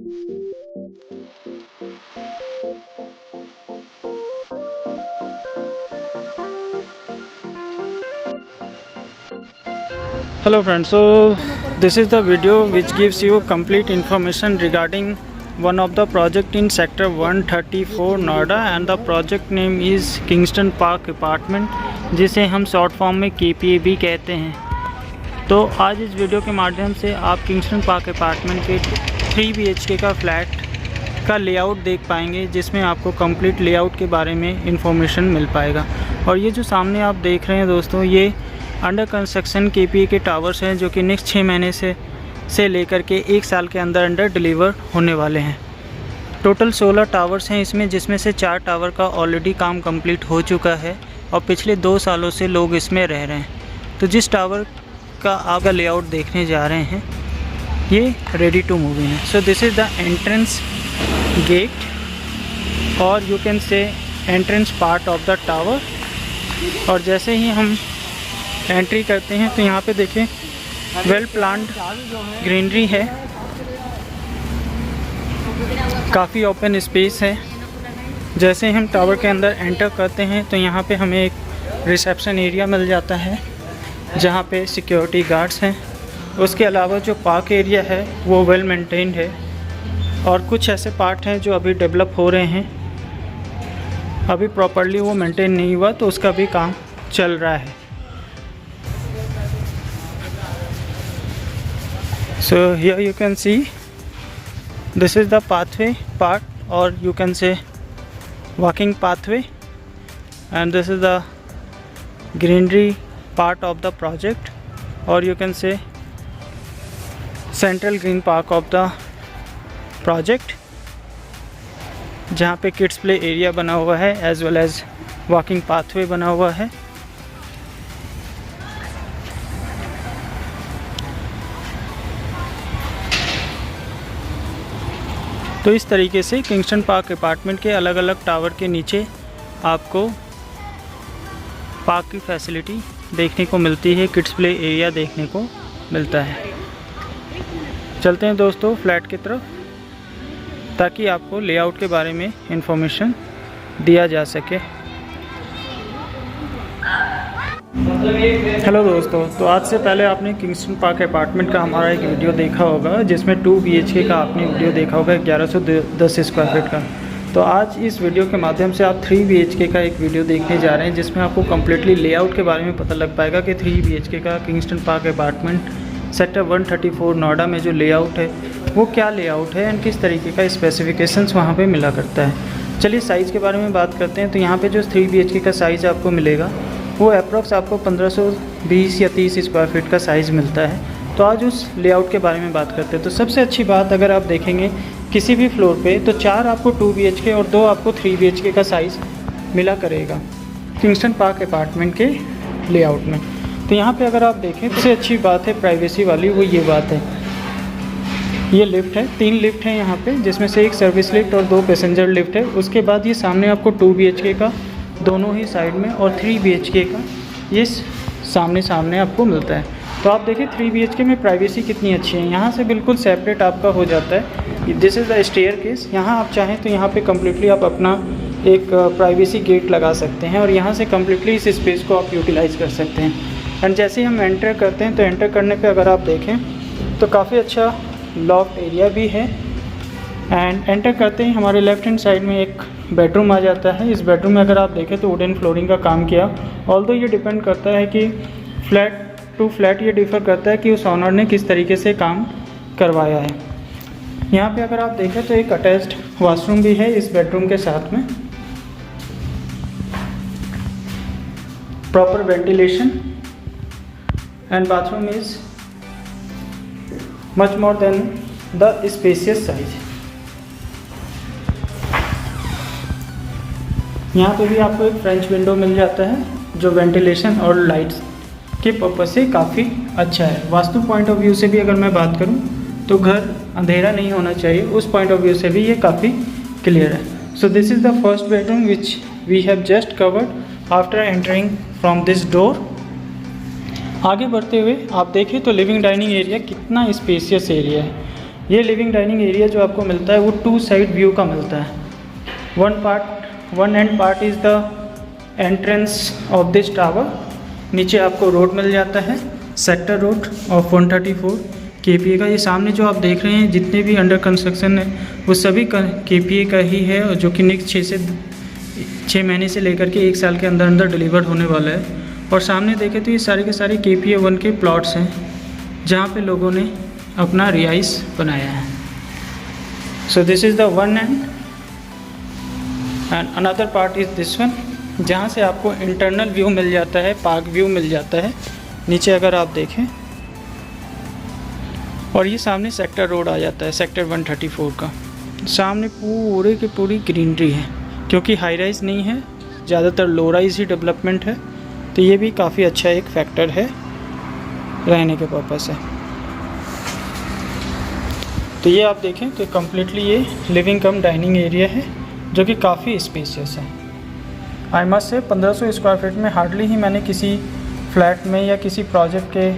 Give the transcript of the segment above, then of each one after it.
Hello friends, so this is the video which gives you complete information regarding one of the project in sector 134 Noida and the project name is Kingston Park Apartment, जिसे हम short form में KPA भी कहते हैं। तो आज इस video के माध्यम से आप किंगस्टन पार्क अपार्टमेंट के 3 BHK का फ्लैट का लेआउट देख पाएंगे, जिसमें आपको कंप्लीट लेआउट के बारे में इंफॉर्मेशन मिल पाएगा। और ये जो सामने आप देख रहे हैं दोस्तों, ये अंडर कंस्ट्रक्शन KPA के टावर्स हैं, जो कि नेक्स्ट 6 महीने से लेकर के 1 साल के अंदर डिलीवर होने वाले हैं। टोटल 16 टावर्स हैं इसमें, जिसमें से 4 टावर का ऑलरेडी काम कंप्लीट हो चुका है और पिछले 2 सालों से लोग इसमें रह रहे हैं। तो जिस टावर का आप लेआउट देखने जा रहे हैं, ये रेडी टू मूव इन है। So this is the entrance gate और you can say entrance part of the tower. और जैसे ही हम एंट्री करते हैं तो यहाँ पे देखें वेल प्लान्ड ग्रीनरी है, काफ़ी ओपन स्पेस है। जैसे ही हम टावर के अंदर एंटर करते हैं तो यहाँ पे हमें एक रिसेप्शन एरिया मिल जाता है, जहाँ पे सिक्योरिटी गार्ड्स हैं। उसके अलावा जो पार्क एरिया है वो वेल मेंटेन्ड है, और कुछ ऐसे पार्ट हैं जो अभी डेवलप हो रहे हैं, अभी प्रॉपरली वो मेंटेन नहीं हुआ, तो उसका भी काम चल रहा है। So here you can see this is the pathway part, or you can say walking pathway, and this is the greenery part of the project, or you can say central green park of the project, जहाँ पे kids play area बना हुआ है as well as walking pathway बना हुआ है। तो इस तरीके से किंगस्टन पार्क अपार्टमेंट के अलग अलग टावर के नीचे आपको पार्क की फैसिलिटी देखने को मिलती है, किड्स प्ले एरिया देखने को मिलता है। चलते हैं दोस्तों फ्लैट की तरफ, ताकि आपको लेआउट के बारे में इंफॉर्मेशन दिया जा सके। हेलो दोस्तों, तो आज से पहले आपने किंगस्टन पार्क अपार्टमेंट का हमारा एक वीडियो देखा होगा, जिसमें 2 BHK का आपने वीडियो देखा होगा 1110 स्क्वायर फीट का। तो आज इस वीडियो के माध्यम से आप 3 BHK का एक वीडियो देखने जा रहे हैं, जिसमें आपको कम्प्लीटली लेआउट के बारे में पता लग पाएगा कि 3 BHK का Kingston park apartment sector 134 Noida में जो लेआउट है वो क्या लेआउट है एंड किस तरीके का स्पेसिफिकेशंस वहाँ पे मिला करता है। चलिए साइज़ के बारे में बात करते हैं। तो यहाँ पे जो 3 BHK का साइज़ आपको मिलेगा वो अप्रॉक्स आपको 1520 या 30 स्क्वायर फीट का साइज़ मिलता है। तो आज उस लेआउट के बारे में बात करते हैं। तो सबसे अच्छी बात, अगर आप देखेंगे किसी भी फ्लोर पे, तो 4 आपको 2 BHK और 2 आपको 3 BHK का साइज़ मिला करेगा किंगस्टन पार्क अपार्टमेंट के लेआउट में। तो यहाँ पे अगर आप देखें, सबसे अच्छी बात है प्राइवेसी वाली, वो ये बात है, ये लिफ्ट है, 3 लिफ्ट हैं यहाँ पे, जिसमें से एक सर्विस लिफ्ट और 2 पैसेंजर लिफ्ट है। उसके बाद ये सामने आपको 2 BHK का दोनों ही साइड में और 3 BHK का ये सामने आपको मिलता है। तो आप देखिए 3 BHK में प्राइवेसी कितनी अच्छी है, यहाँ से बिल्कुल सेपरेट आपका हो जाता है। दिस इज़ द स्टेयरकेस, यहाँ आप चाहें तो यहाँ पे कम्प्लीटली आप अपना एक प्राइवेसी गेट लगा सकते हैं और यहाँ से कम्प्लीटली इस स्पेस को आप यूटिलाइज़ कर सकते हैं। एंड जैसे ही हम एंटर करते हैं, तो एंटर करने पे अगर आप देखें तो काफ़ी अच्छा लॉफ्ट एरिया भी है। एंड एंटर करते ही हमारे लेफ़्ट हैंड साइड में एक बेडरूम आ जाता है। इस बेडरूम में अगर आप देखें तो वुडन फ्लोरिंग का काम किया। ऑल्दो ये डिपेंड करता है कि फ्लैट टू फ्लैट ये डिफ़र करता है कि उस ऑनर ने किस तरीके से काम करवाया है। यहाँ पे अगर आप देखें तो एक अटैच्ड वॉशरूम भी है इस बेडरूम के साथ में, proper ventilation, and bathroom is much more than the spacious size. यहाँ पे भी आपको एक फ्रेंच विंडो मिल जाता है, जो वेंटिलेशन और लाइट्स के पर्पज़ से काफ़ी अच्छा है। वास्तु पॉइंट ऑफ व्यू से भी अगर मैं बात करूँ तो घर अंधेरा नहीं होना चाहिए, उस पॉइंट ऑफ व्यू से भी ये काफ़ी क्लियर है। So this is the first bedroom which we have just covered after entering from this door. आगे बढ़ते हुए आप देखें तो लिविंग डाइनिंग एरिया कितना स्पेसियस एरिया है। ये लिविंग डाइनिंग एरिया जो आपको मिलता है वो 2 साइड व्यू का मिलता है। One and part is the entrance of this tower. नीचे आपको रोड मिल जाता है, सेक्टर रोड ऑफ 134 KPA का। ये सामने जो आप देख रहे हैं जितने भी अंडर कंस्ट्रक्शन है वो सभी KPA का ही है, और जो कि नेक्स्ट 6 महीने से लेकर के 1 साल के अंदर अंदर डिलीवर होने वाला है। और सामने देखें तो ये सारे के सारे KPA 1 के प्लॉट्स हैं जहाँ पे लोगों ने अपना रिहाइश बनाया है। So this is the one and another part is this one, जहाँ से आपको इंटरनल व्यू मिल जाता है, पार्क व्यू मिल जाता है नीचे अगर आप देखें। और ये सामने सेक्टर रोड आ जाता है, सेक्टर 134 का। सामने पूरे की पूरी ग्रीनरी है, क्योंकि हाई राइज नहीं है, ज़्यादातर लो राइज ही डेवलपमेंट है। तो ये भी काफ़ी अच्छा एक फैक्टर है रहने के पर्पज़ से। तो ये आप देखें तो कम्प्लीटली ये लिविंग कम डाइनिंग एरिया है जो कि काफ़ी स्पेशियस है। I must say 1500 square feet में हार्डली ही मैंने किसी फ्लैट में या किसी प्रोजेक्ट के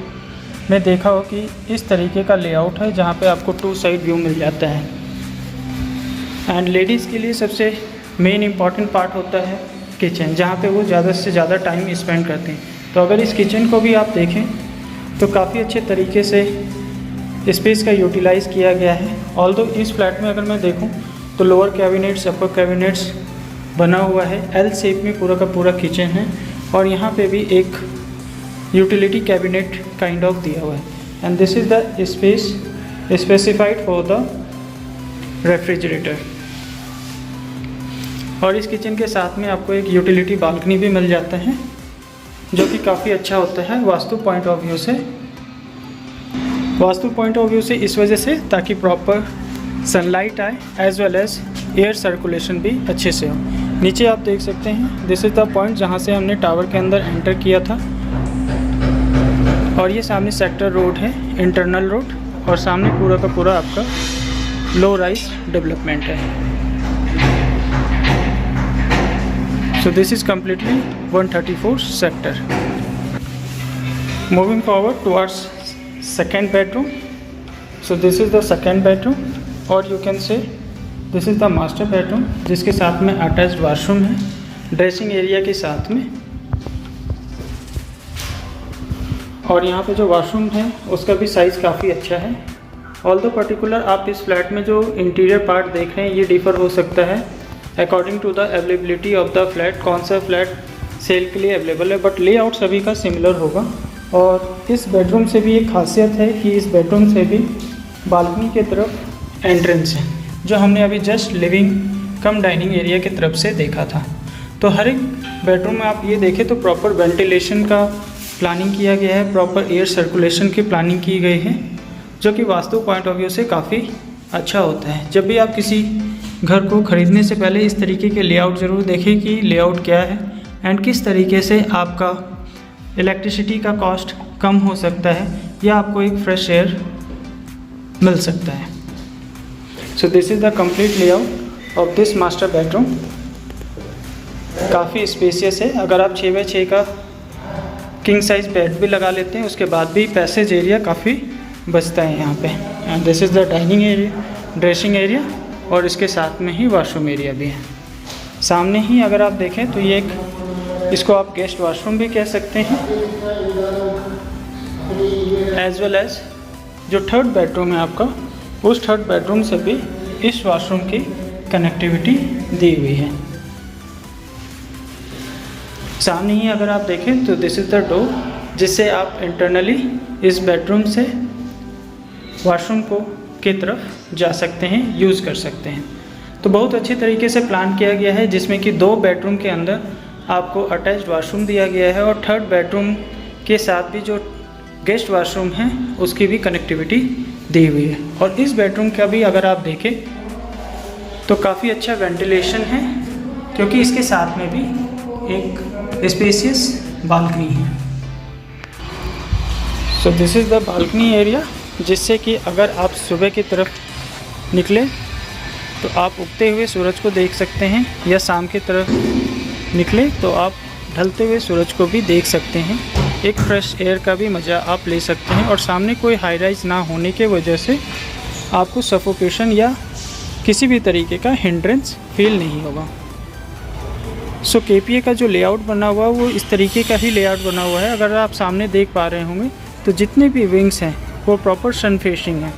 में देखा हो कि इस तरीके का लेआउट है जहाँ पे आपको 2 साइड व्यू मिल जाता है। एंड लेडीज़ के लिए सबसे मेन इम्पॉर्टेंट पार्ट होता है किचन, जहाँ पे वो ज़्यादा से ज़्यादा टाइम स्पेंड करते हैं। तो अगर इस किचन को भी आप देखें तो काफ़ी अच्छे तरीके से स्पेस का यूटिलाइज़ किया गया है। ऑल्दो इस फ्लैट में अगर मैं देखूं तो लोअर कैबिनेट्स अपर कैबिनेट्स बना हुआ है, एल शेप में पूरा का पूरा किचन है। और यहाँ पे भी एक यूटिलिटी कैबिनेट काइंड ऑफ दिया हुआ है। And this is the space specified for the refrigerator. और इस किचन के साथ में आपको एक यूटिलिटी बालकनी भी मिल जाता है जो कि काफ़ी अच्छा होता है वास्तु पॉइंट ऑफ व्यू से इस वजह से, ताकि प्रॉपर सनलाइट आए as well as air circulation भी अच्छे से हो। नीचे आप देख सकते हैं दिस इज़ द पॉइंट जहाँ से हमने टावर के अंदर एंटर किया था। और ये सामने सेक्टर रोड है, इंटरनल रोड, और सामने पूरा का पूरा आपका लो राइज डेवलपमेंट है। So this is completely 134 sector. Moving forward towards second bedroom. So this is the second bedroom, or you can say this is the master bedroom, जिसके साथ में अटैच्ड वॉशरूम है ड्रेसिंग एरिया के साथ में। और यहाँ पे जो वॉशरूम है उसका भी साइज़ काफ़ी अच्छा है। ऑल्दो पर्टिकुलर आप इस फ्लैट में जो इंटीरियर पार्ट देख रहे हैं ये डिफ़र हो सकता है according to the availability of the flat, कौन सा फ्लैट सेल के लिए अवेलेबल है, बट लेआउट सभी का सिमिलर होगा। और इस बेडरूम से भी एक खासियत है कि इस बेडरूम से भी बालकनी के तरफ एंट्रेंस है, जो हमने अभी जस्ट लिविंग कम डाइनिंग एरिया की तरफ से देखा था। तो हर एक बेडरूम में आप ये देखें तो प्रॉपर वेंटिलेशन का प्लानिंग किया गया है, प्रॉपर एयर सर्कुलेशन की प्लानिंग की गई है, जो कि वास्तु पॉइंट ऑफ व्यू से काफ़ी अच्छा होता है। जब भी आप किसी घर को ख़रीदने से पहले इस तरीके के लेआउट ज़रूर देखें कि लेआउट क्या है एंड किस तरीके से आपका इलेक्ट्रिसिटी का कॉस्ट कम हो सकता है या आपको एक फ्रेश एयर मिल सकता है। So this is the complete layout of this master bedroom. काफ़ी स्पेसियस है। अगर आप 6x6 का किंग साइज़ बेड भी लगा लेते हैं उसके बाद भी पैसेज एरिया काफ़ी बचता है यहाँ पे। And this is the dining area, dressing area, और इसके साथ में ही वॉशरूम एरिया भी है। सामने ही अगर आप देखें तो ये एक, इसको आप गेस्ट वॉशरूम भी कह सकते हैं, एज वेल एज जो थर्ड बेडरूम है आपका, उस थर्ड बेडरूम से भी इस वॉशरूम की कनेक्टिविटी दी हुई है। सामने ही अगर आप देखें तो दिस इज़ द डोर, जिससे आप इंटरनली इस बेडरूम से वॉशरूम को की तरफ जा सकते हैं, यूज़ कर सकते हैं। तो बहुत अच्छे तरीके से प्लान किया गया है, जिसमें कि 2 बेडरूम के अंदर आपको अटैच्ड वॉशरूम दिया गया है और थर्ड बेडरूम के साथ भी जो गेस्ट वॉशरूम है उसकी भी कनेक्टिविटी दी हुई है। और इस बेडरूम का भी अगर आप देखें तो काफ़ी अच्छा वेंटिलेशन है, क्योंकि इसके साथ में भी एक स्पेसियस बालकनी है। So this is the balcony area, जिससे कि अगर आप सुबह की तरफ निकले तो आप उगते हुए सूरज को देख सकते हैं, या शाम की तरफ निकले तो आप ढलते हुए सूरज को भी देख सकते हैं। एक फ्रेश एयर का भी मज़ा आप ले सकते हैं। और सामने कोई हाई राइज ना होने के वजह से आपको सफोकेशन या किसी भी तरीके का हिंड्रेंस फील नहीं होगा। सो KPA का जो लेआउट बना हुआ है वो इस तरीके का ही लेआउट बना हुआ है। अगर आप सामने देख पा रहे होंगे तो जितने भी विंग्स हैं वो प्रॉपर सन फेसिंग हैं।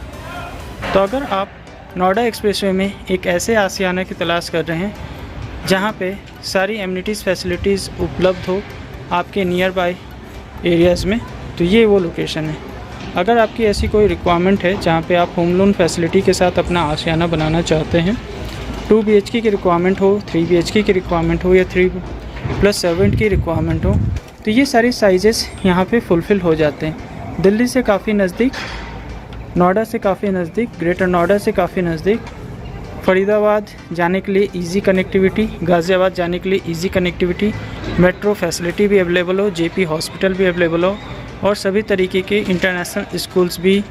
तो अगर आप नोएडा एक्सप्रेसवे में एक ऐसे आशियाना की तलाश कर रहे हैं जहां पे सारी एमिनिटीज़ फैसिलिटीज़ उपलब्ध हो आपके नियर बाय एरियाज़ में, तो ये वो लोकेशन है। अगर आपकी ऐसी कोई रिक्वायरमेंट है जहाँ पे आप होम लोन फैसिलिटी के साथ अपना आशियाना बनाना चाहते हैं, 2 BHK की रिक्वायरमेंट हो, 3 BHK की रिक्वायरमेंट हो या 3+7 की रिक्वायरमेंट हो, तो ये सारी साइजेस यहाँ पे फुलफ़िल हो जाते हैं। दिल्ली से काफ़ी नज़दीक, नोएडा से काफ़ी नज़दीक, ग्रेटर नोएडा से काफ़ी नज़दीक, फरीदाबाद जाने के लिए इजी कनेक्टिविटी, गाज़ियाबाद जाने के लिए इजी कनेक्टिविटी, मेट्रो फैसिलिटी भी अवेलेबल हो, JP हॉस्पिटल भी अवेलेबल हो और सभी तरीके के इंटरनेशनल स्कूल्स भी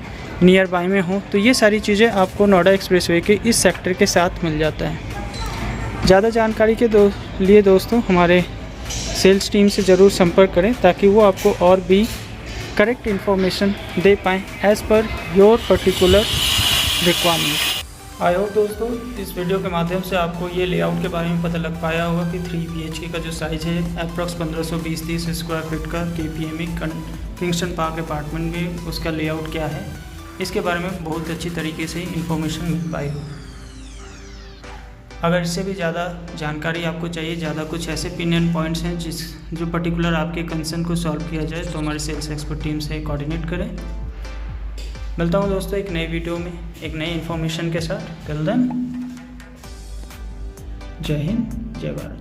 नियर बाय में हो, तो ये सारी चीज़ें आपको नोएडा एक्सप्रेसवे के इस सेक्टर के साथ मिल जाता है। ज़्यादा जानकारी के लिए दोस्तों हमारे सेल्स टीम से ज़रूर संपर्क करें ताकि वो आपको और भी करेक्ट इन्फॉर्मेशन दे पाएँ as per your particular requirement. I hope दोस्तों इस वीडियो के माध्यम से आपको ये लेआउट के बारे में पता लग पाया होगा कि 3 BHK का जो साइज़ है अप्रॉक्स 1520-30 स्क्वायर फीट का KPA में किंगस्टन पार्क अपार्टमेंट में उसका लेआउट क्या है, इसके बारे में बहुत अच्छी तरीके से इन्फॉर्मेशन मिल पाई हो। अगर इससे भी ज़्यादा जानकारी आपको चाहिए, ज़्यादा कुछ ऐसे पिन एंड पॉइंट्स हैं जो पर्टिकुलर आपके कंसर्न को सॉल्व किया जाए, तो हमारे सेल्स एक्सपर्ट टीम से कोऑर्डिनेट करें। मिलता हूँ दोस्तों एक नई वीडियो में एक नई इन्फॉर्मेशन के साथ। टिल देन जय हिंद, जय भारत।